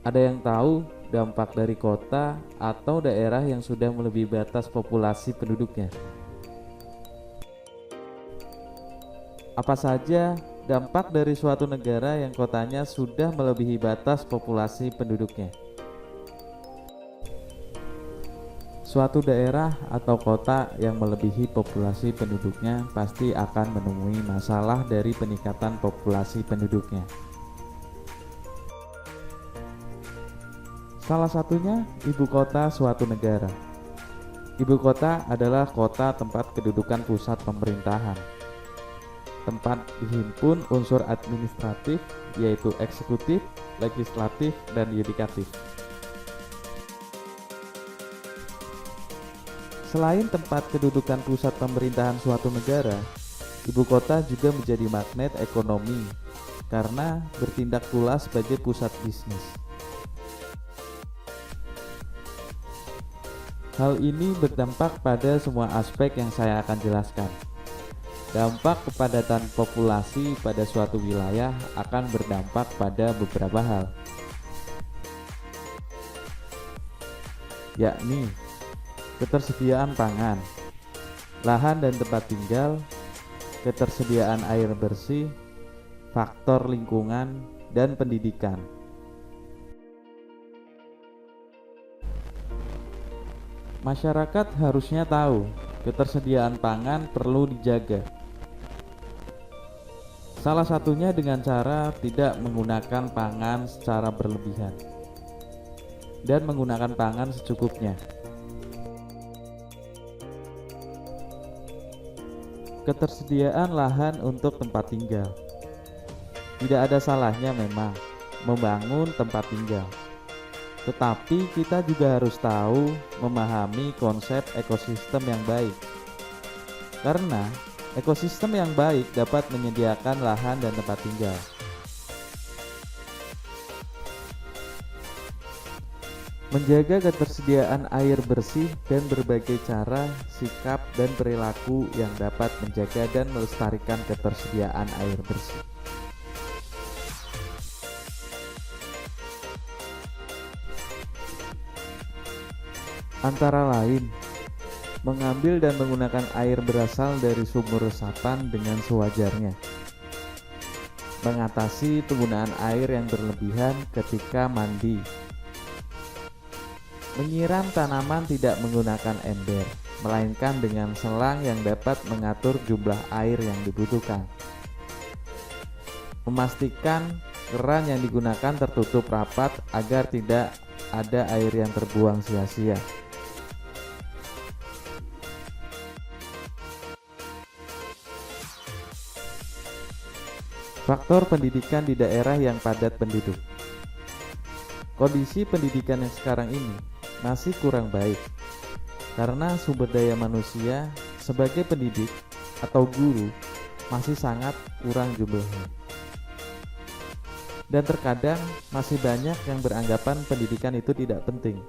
Ada yang tahu dampak dari kota atau daerah yang sudah melebihi batas populasi penduduknya? Apa saja dampak dari suatu negara yang kotanya sudah melebihi batas populasi penduduknya? Suatu daerah atau kota yang melebihi populasi penduduknya pasti akan menemui masalah dari peningkatan populasi penduduknya. Salah satunya ibu kota suatu negara. Ibu kota adalah kota tempat kedudukan pusat pemerintahan, tempat dihimpun unsur administratif yaitu eksekutif, legislatif, dan yudikatif. Selain tempat kedudukan pusat pemerintahan suatu negara, ibu kota juga menjadi magnet ekonomi karena bertindak pula sebagai pusat bisnis. Hal ini berdampak pada semua aspek yang saya akan jelaskan. Dampak kepadatan populasi pada suatu wilayah akan berdampak pada beberapa hal, yakni ketersediaan pangan, lahan dan tempat tinggal, ketersediaan air bersih, faktor lingkungan, dan pendidikan. Masyarakat harusnya tahu ketersediaan pangan perlu dijaga. Salah satunya dengan cara tidak menggunakan pangan secara berlebihan dan menggunakan pangan secukupnya. Ketersediaan lahan untuk tempat tinggal. Tidak ada salahnya memang membangun tempat tinggal, tetapi kita juga harus tahu memahami konsep ekosistem yang baik. Karena ekosistem yang baik dapat menyediakan lahan dan tempat tinggal. Menjaga ketersediaan air bersih dan berbagai cara, sikap, dan perilaku yang dapat menjaga dan melestarikan ketersediaan air bersih. Antara lain, mengambil dan menggunakan air berasal dari sumber resapan dengan sewajarnya. Mengatasi penggunaan air yang berlebihan ketika mandi. Menyiram tanaman tidak menggunakan ember, melainkan dengan selang yang dapat mengatur jumlah air yang dibutuhkan. Memastikan keran yang digunakan tertutup rapat agar tidak ada air yang terbuang sia-sia. Faktor pendidikan di daerah yang padat penduduk. Kondisi pendidikan yang sekarang ini masih kurang baik karena sumber daya manusia sebagai pendidik atau guru masih sangat kurang jumlahnya. Dan terkadang masih banyak yang beranggapan pendidikan itu tidak penting.